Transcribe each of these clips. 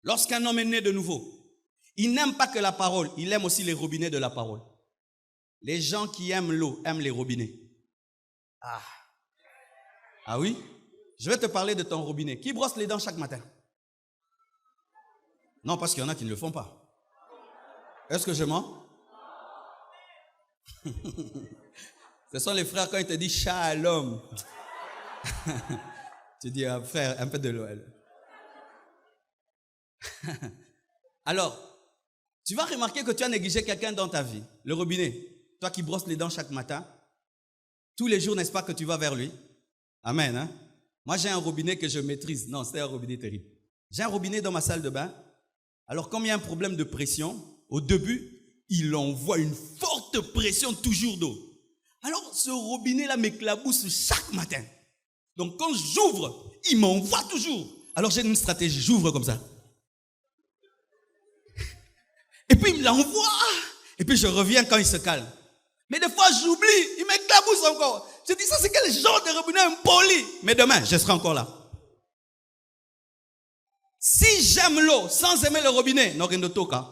Lorsqu'un homme est né de nouveau, il n'aime pas que la parole, il aime aussi les robinets de la parole. Les gens qui aiment l'eau aiment les robinets. Ah oui? Je vais te parler de ton robinet. Qui brosse les dents chaque matin? Non, parce qu'il y en a qui ne le font pas. Est-ce que je mens? Ce sont les frères quand ils te disent shalom. Tu dis, frère, un peu de l'eau. Alors, tu vas remarquer que tu as négligé quelqu'un dans ta vie. Le robinet. Toi qui brosses les dents chaque matin. Tous les jours, n'est-ce pas que tu vas vers lui? Amen. Hein? Moi, j'ai un robinet que je maîtrise. Non, c'est un robinet terrible. J'ai un robinet dans ma salle de bain. Alors, comme il y a un problème de pression, au début, il envoie une forte pression toujours d'eau. Alors, ce robinet-là m'éclabousse chaque matin. Donc, quand j'ouvre, il m'envoie toujours. Alors, j'ai une stratégie. J'ouvre comme ça. Et puis, il me l'envoie. Et puis, je reviens quand il se calme. Mais des fois, j'oublie. Il m'éclabousse encore. Je dis, ça, c'est quel genre de robinet impoli? Mais demain, je serai encore là. Si j'aime l'eau sans aimer le robinet, n'aurait toka.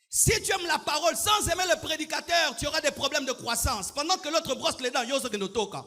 Si tu aimes la parole sans aimer le prédicateur, tu auras des problèmes de croissance. Pendant que l'autre brosse les dents, yoso que toka.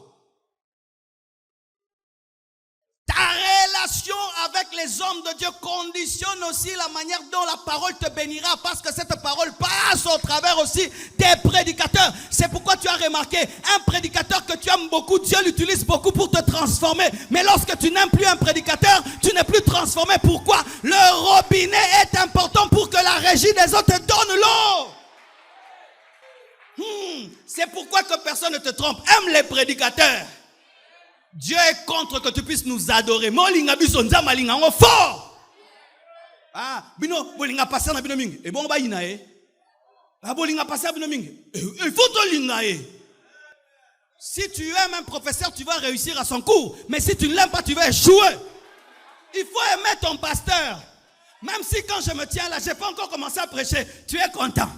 Ta relation avec les hommes de Dieu conditionne aussi la manière dont la parole te bénira, parce que cette parole passe au travers aussi des prédicateurs. C'est pourquoi tu as remarqué, un prédicateur que tu aimes beaucoup, Dieu l'utilise beaucoup pour te transformer. Mais lorsque tu n'aimes plus un prédicateur, tu n'es plus transformé. Pourquoi? Le robinet est important pour que la régie des autres te donne l'eau. C'est pourquoi que personne ne te trompe. Aime les prédicateurs. Dieu est contre que tu puisses nous adorer. Molinga biso nzamba linga ngo fort. Bino bolinga passer na bino mingi. Et bon ba ina e. Bolinga passer bino mingi. Il faut to linga e. Si tu aimes un professeur, tu vas réussir à son cours. Mais si tu ne l'aimes pas, tu vas échouer. Il faut aimer ton pasteur. Même si quand je me tiens là, j'ai pas encore commencé à prêcher, tu es content.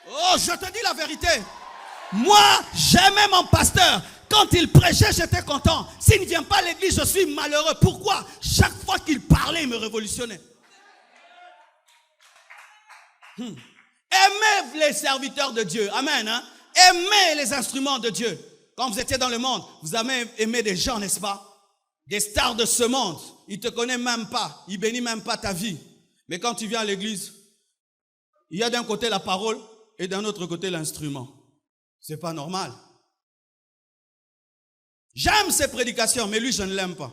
Oh, je te dis la vérité. Moi, j'aimais mon pasteur. Quand il prêchait, j'étais content. S'il ne vient pas à l'église, je suis malheureux. Pourquoi? Chaque fois qu'il parlait, il me révolutionnait. Aimez les serviteurs de Dieu. Amen. Hein? Aimez les instruments de Dieu. Quand vous étiez dans le monde, vous avez aimé des gens, n'est-ce pas? Des stars de ce monde. Ils ne te connaissent même pas. Ils ne bénissent même pas ta vie. Mais quand tu viens à l'église, il y a d'un côté la parole et d'un autre côté l'instrument. C'est pas normal. J'aime ses prédications, mais lui, je ne l'aime pas.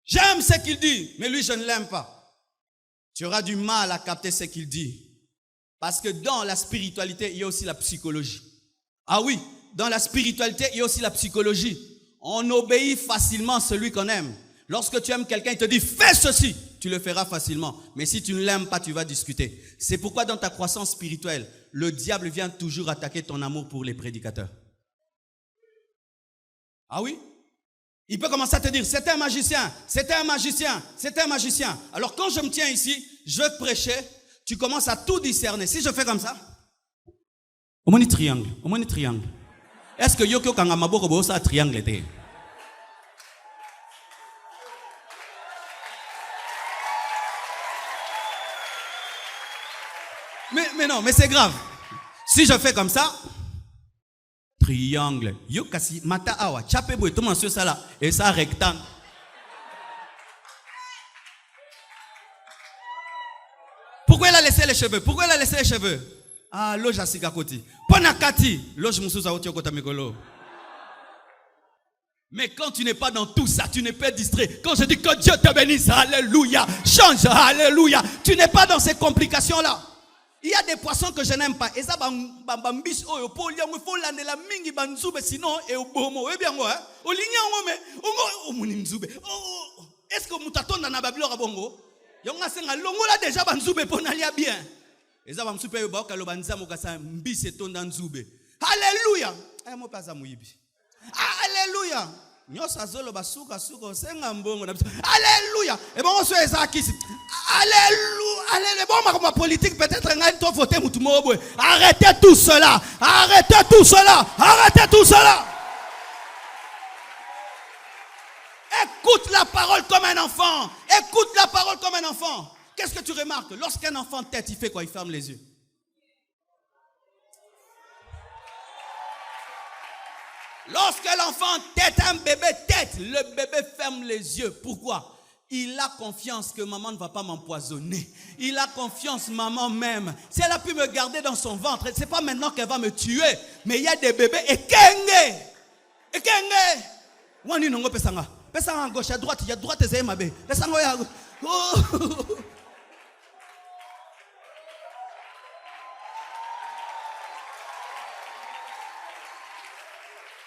J'aime ce qu'il dit, mais lui, je ne l'aime pas. Tu auras du mal à capter ce qu'il dit. Parce que dans la spiritualité, il y a aussi la psychologie. Ah oui, dans la spiritualité, il y a aussi la psychologie. On obéit facilement à celui qu'on aime. Lorsque tu aimes quelqu'un, il te dit, fais ceci. Tu le feras facilement. Mais si tu ne l'aimes pas, tu vas discuter. C'est pourquoi dans ta croissance spirituelle, le diable vient toujours attaquer ton amour pour les prédicateurs. Ah oui? Il peut commencer à te dire, c'est un magicien, c'est un magicien, c'est un magicien. Alors quand je me tiens ici, je veux prêcher, tu commences à tout discerner. Si je fais comme ça, au moins triangle, au moins triangle. Est-ce que Yoko Kangamaboko Bosa a triangle était? Mais non, mais c'est grave. Si je fais comme ça, triangle. Yo kasi mata awa chape boy tout monsieur ça là et ça rectangle. Pourquoi il a laissé les cheveux? Pourquoi il a laissé les cheveux? Ah, loge à sikakoti. Ponakati, loge musuza oti okota mikolo. Mais quand tu n'es pas dans tout ça, tu n'es pas distrait. Quand je dis que Dieu te bénisse, alléluia, change, alléluia. Tu n'es pas dans ces complications là. Il y a des poissons que je n'aime pas. Est-ce que mutaton na babilo rabongo? Yonga senga longola déjà banzube ponalia bien. Eza bamsupe yo ba kalobanza mokasa mbise tonda nzube. Alléluia. Ay mo paza muyibi. Alléluia. Nyosa zolo basuka suka senga mbongo na. Alléluia. Et bon on se ezakisi. Alléluia. Alléluia. Bon ma politique peut-être ngai to voter mutu mobwe. Arrêtez tout cela. Arrêtez tout cela. Arrêtez tout cela. Écoute la parole comme un enfant. Écoute la parole comme un enfant. Qu'est-ce que tu remarques? Lorsqu'un enfant tête, il fait quoi? Il ferme les yeux. Lorsque l'enfant tête, un bébé tête, le bébé ferme les yeux. Pourquoi? Il a confiance que maman ne va pas m'empoisonner. Il a confiance, maman même. Si elle a pu me garder dans son ventre, c'est pas maintenant qu'elle va me tuer. Mais il y a des bébés et kenge. Et kenge. Wani nongo pesanga. Pesanga à gauche, à droite, il y a droite et ma bé. Pesanga à gauche.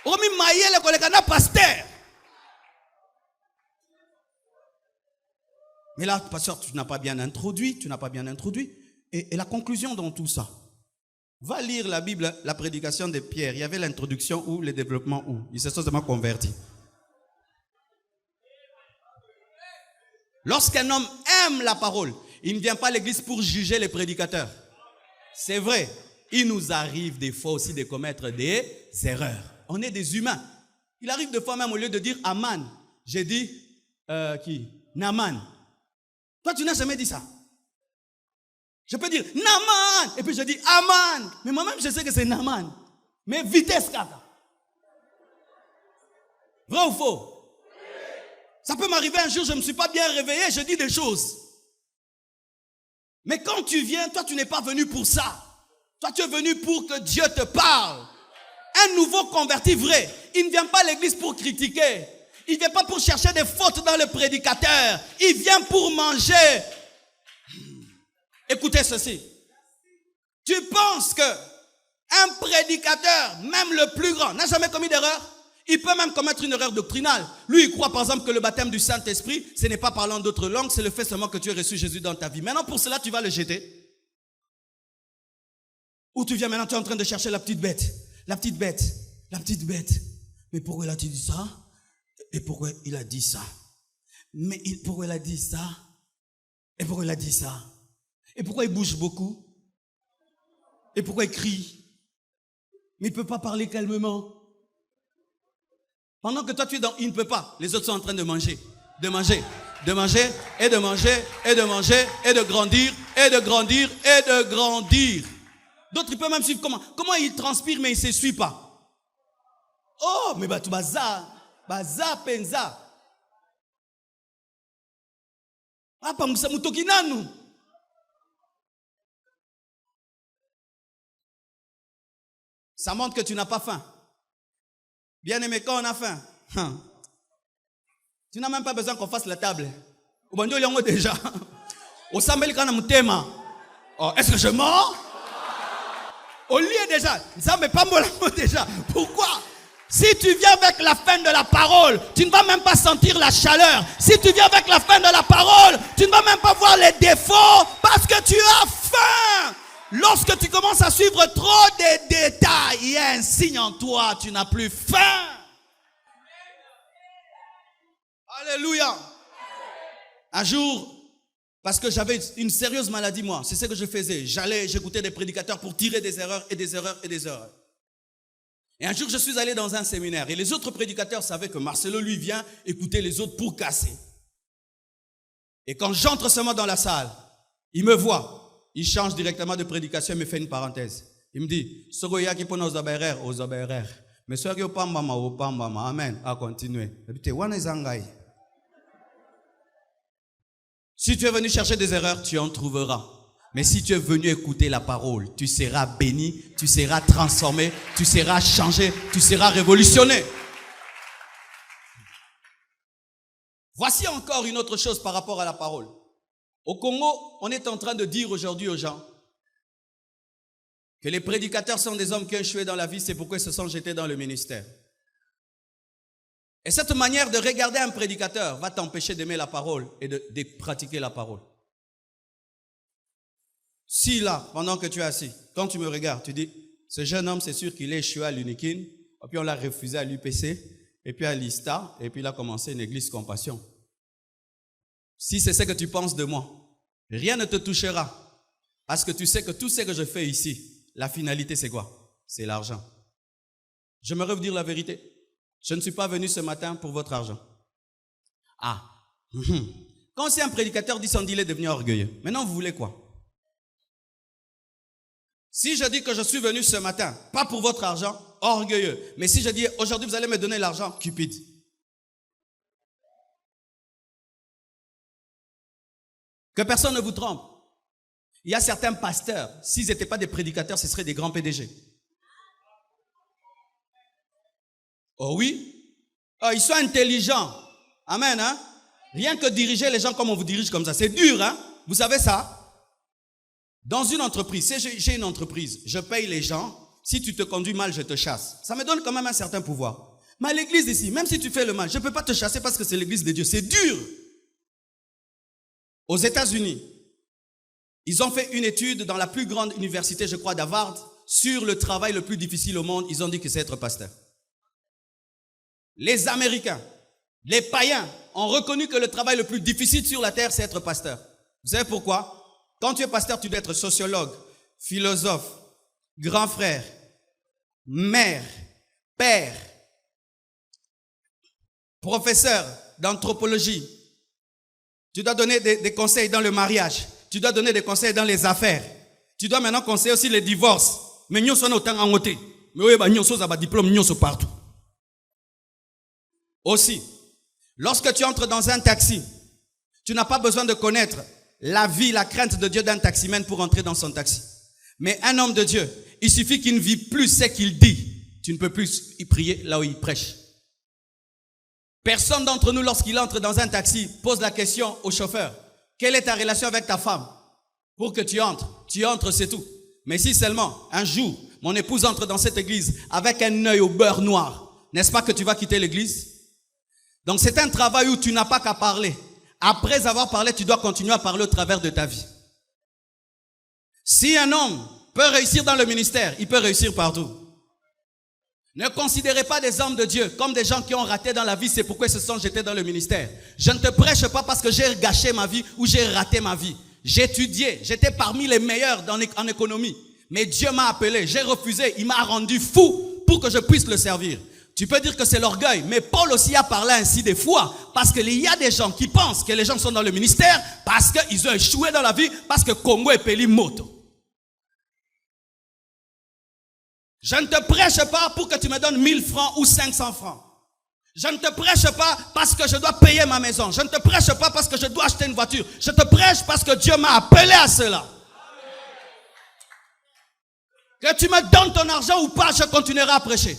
Omi maïele kolekana pasteur. Mais là, pasteur, tu n'as pas bien introduit, Et la conclusion dans tout ça. Va lire la Bible, la prédication de Pierre. Il y avait l'introduction ou le développement où. Il s'est seulement converti. Lorsqu'un homme aime la parole, il ne vient pas à l'église pour juger les prédicateurs. C'est vrai, il nous arrive des fois aussi de commettre des erreurs. On est des humains. Il arrive des fois même au lieu de dire Aman, j'ai dit qui? Naman. Toi, tu n'as jamais dit ça. Je peux dire Naman et puis je dis Aman. Mais moi-même, je sais que c'est Naman. Mais vitesse, kaka. Vrai ou faux? Ça peut m'arriver un jour, je ne me suis pas bien réveillé, je dis des choses. Mais quand tu viens, toi, tu n'es pas venu pour ça. Toi, tu es venu pour que Dieu te parle. Un nouveau converti vrai, il ne vient pas à l'église pour critiquer. Il ne vient pas pour chercher des fautes dans le prédicateur. Il vient pour manger. Écoutez ceci. Tu penses que un prédicateur, même le plus grand, n'a jamais commis d'erreur? Il peut même commettre une erreur doctrinale. Lui, il croit par exemple que le baptême du Saint-Esprit, ce n'est pas parlant d'autres langues, c'est le fait seulement que tu as reçu Jésus dans ta vie. Maintenant, pour cela, tu vas le jeter. Ou tu viens maintenant, tu es en train de chercher la petite bête. La petite bête. La petite bête. Mais pourquoi il a dit ça? Et pourquoi il a dit ça? Mais pourquoi il a dit ça? Et pourquoi il a dit ça? Et pourquoi il bouge beaucoup? Et pourquoi il crie? Mais il ne peut pas parler calmement. Pendant que toi tu es dans il ne peut pas, les autres sont en train de manger, de manger, de manger, et de manger, et de manger, et de grandir, et de grandir, et de grandir. D'autres, ils peuvent même suivre comment il transpire, mais il ne s'essuie pas. Oh, mais bah tu baza penza. Ah, pas moussa mutoki nanu. Ça montre que tu n'as pas faim. Bien aimé, quand on a faim, tu n'as même pas besoin qu'on fasse la table. Déjà. Est-ce que je mens? Au lieu déjà, ça me pas déjà. Pourquoi? Si tu viens avec la faim de la parole, tu ne vas même pas sentir la chaleur. Si tu viens avec la faim de la parole, tu ne vas même pas voir les défauts parce que tu as faim. Lorsque tu commences à suivre trop de détails, il y a un signe en toi, tu n'as plus faim. Alléluia. Un jour, parce que j'avais une sérieuse maladie, moi, c'est ce que je faisais. J'écoutais des prédicateurs pour tirer des erreurs et des erreurs et des erreurs. Et un jour, je suis allé dans un séminaire et les autres prédicateurs savaient que Marcelo, lui, vient écouter les autres pour casser. Et quand j'entre seulement dans la salle, il me voit. Il change directement de prédication et me fait une parenthèse. Il me dit, mais amen, à continuer. Si tu es venu chercher des erreurs, tu en trouveras. Mais si tu es venu écouter la parole, tu seras béni, tu seras transformé, tu seras changé, tu seras révolutionné. Voici encore une autre chose par rapport à la parole. Au Congo, on est en train de dire aujourd'hui aux gens que les prédicateurs sont des hommes qui ont échoué dans la vie, c'est pourquoi ils se sont jetés dans le ministère. Et cette manière de regarder un prédicateur va t'empêcher d'aimer la parole et de pratiquer la parole. Si là, pendant que tu es assis, quand tu me regardes, tu dis, ce jeune homme, c'est sûr qu'il est échoué à l'Unikin, et puis on l'a refusé à l'UPC, et puis à l'ISTA, et puis il a commencé une église compassion. Si c'est ce que tu penses de moi, rien ne te touchera. Parce que tu sais que tout ce que je fais ici, la finalité c'est quoi? C'est l'argent. J'aimerais vous dire la vérité. Je ne suis pas venu ce matin pour votre argent. Ah. Quand c'est un prédicateur dit son il est devenu orgueilleux. Maintenant, vous voulez quoi? Si je dis que je suis venu ce matin, pas pour votre argent, orgueilleux. Mais si je dis aujourd'hui vous allez me donner l'argent, cupide. Que personne ne vous trompe. Il y a certains pasteurs, s'ils n'étaient pas des prédicateurs, ce seraient des grands PDG. Oh oui? Oh, ils sont intelligents. Amen, hein? Rien que diriger les gens comme on vous dirige comme ça, c'est dur, hein? Vous savez ça? Dans une entreprise, si j'ai une entreprise, je paye les gens, si tu te conduis mal, je te chasse. Ça me donne quand même un certain pouvoir. Mais à l'église ici, même si tu fais le mal, je ne peux pas te chasser parce que c'est l'église de Dieu. C'est dur. Aux États-Unis, ils ont fait une étude dans la plus grande université, je crois, d'Harvard, sur le travail le plus difficile au monde. Ils ont dit que c'est être pasteur. Les Américains, les païens ont reconnu que le travail le plus difficile sur la terre, c'est être pasteur. Vous savez pourquoi? Quand tu es pasteur, tu dois être sociologue, philosophe, grand frère, mère, père, professeur d'anthropologie. Tu dois donner des conseils dans le mariage. Tu dois donner des conseils dans les affaires. Tu dois maintenant conseiller aussi les divorces. Mais nous sommes autant en côté. Mais nous sommes diplôme, nous sommes partout. Aussi, lorsque tu entres dans un taxi, tu n'as pas besoin de connaître la vie, la crainte de Dieu d'un taximène pour entrer dans son taxi. Mais un homme de Dieu, il suffit qu'il ne vit plus ce qu'il dit. Tu ne peux plus y prier là où il prêche. Personne d'entre nous, lorsqu'il entre dans un taxi, pose la question au chauffeur. Quelle est ta relation avec ta femme? Pour que tu entres, c'est tout. Mais si seulement, un jour, mon épouse entre dans cette église avec un œil au beurre noir, n'est-ce pas que tu vas quitter l'église? Donc c'est un travail où tu n'as pas qu'à parler. Après avoir parlé, tu dois continuer à parler au travers de ta vie. Si un homme peut réussir dans le ministère, il peut réussir partout. Ne considérez pas des hommes de Dieu comme des gens qui ont raté dans la vie, c'est pourquoi ils se sont jetés dans le ministère. Je ne te prêche pas parce que j'ai gâché ma vie ou j'ai raté ma vie. J'ai étudié, j'étais parmi les meilleurs en économie. Mais Dieu m'a appelé, j'ai refusé, il m'a rendu fou pour que je puisse le servir. Tu peux dire que c'est l'orgueil, mais Paul aussi a parlé ainsi des fois, parce qu'il y a des gens qui pensent que les gens sont dans le ministère parce qu'ils ont échoué dans la vie, parce que Congo est peli moto. Je ne te prêche pas pour que tu me donnes 1000 francs ou 500 francs. Je ne te prêche pas parce que je dois payer ma maison. Je ne te prêche pas parce que je dois acheter une voiture. Je te prêche parce que Dieu m'a appelé à cela. Que tu me donnes ton argent ou pas, je continuerai à prêcher.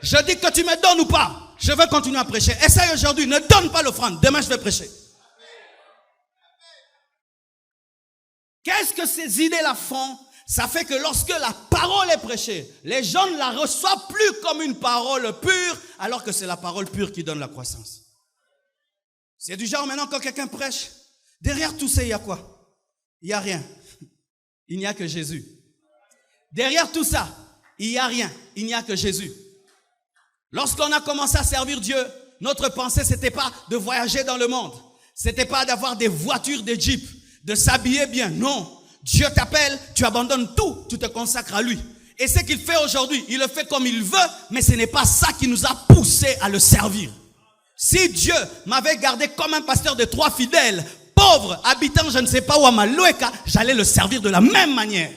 Je dis que tu me donnes ou pas, je vais continuer à prêcher. Essaye aujourd'hui, ne donne pas l'offrande. Demain, je vais prêcher. Qu'est-ce que ces idées-là font? Ça fait que lorsque la parole est prêchée, les gens ne la reçoivent plus comme une parole pure, alors que c'est la parole pure qui donne la croissance. C'est du genre maintenant quand quelqu'un prêche, derrière tout ça, il y a quoi? Il n'y a rien. Il n'y a que Jésus. Derrière tout ça, il n'y a rien. Il n'y a que Jésus. Lorsqu'on a commencé à servir Dieu, notre pensée, c'était pas de voyager dans le monde. C'était pas d'avoir des voitures, des jeeps, de s'habiller bien. Non. Dieu t'appelle, tu abandonnes tout, tu te consacres à lui. Et ce qu'il fait aujourd'hui, il le fait comme il veut, mais ce n'est pas ça qui nous a poussés à le servir. Si Dieu m'avait gardé comme un pasteur de 3 fidèles, pauvre, habitant je ne sais pas où à Maloeka, j'allais le servir de la même manière.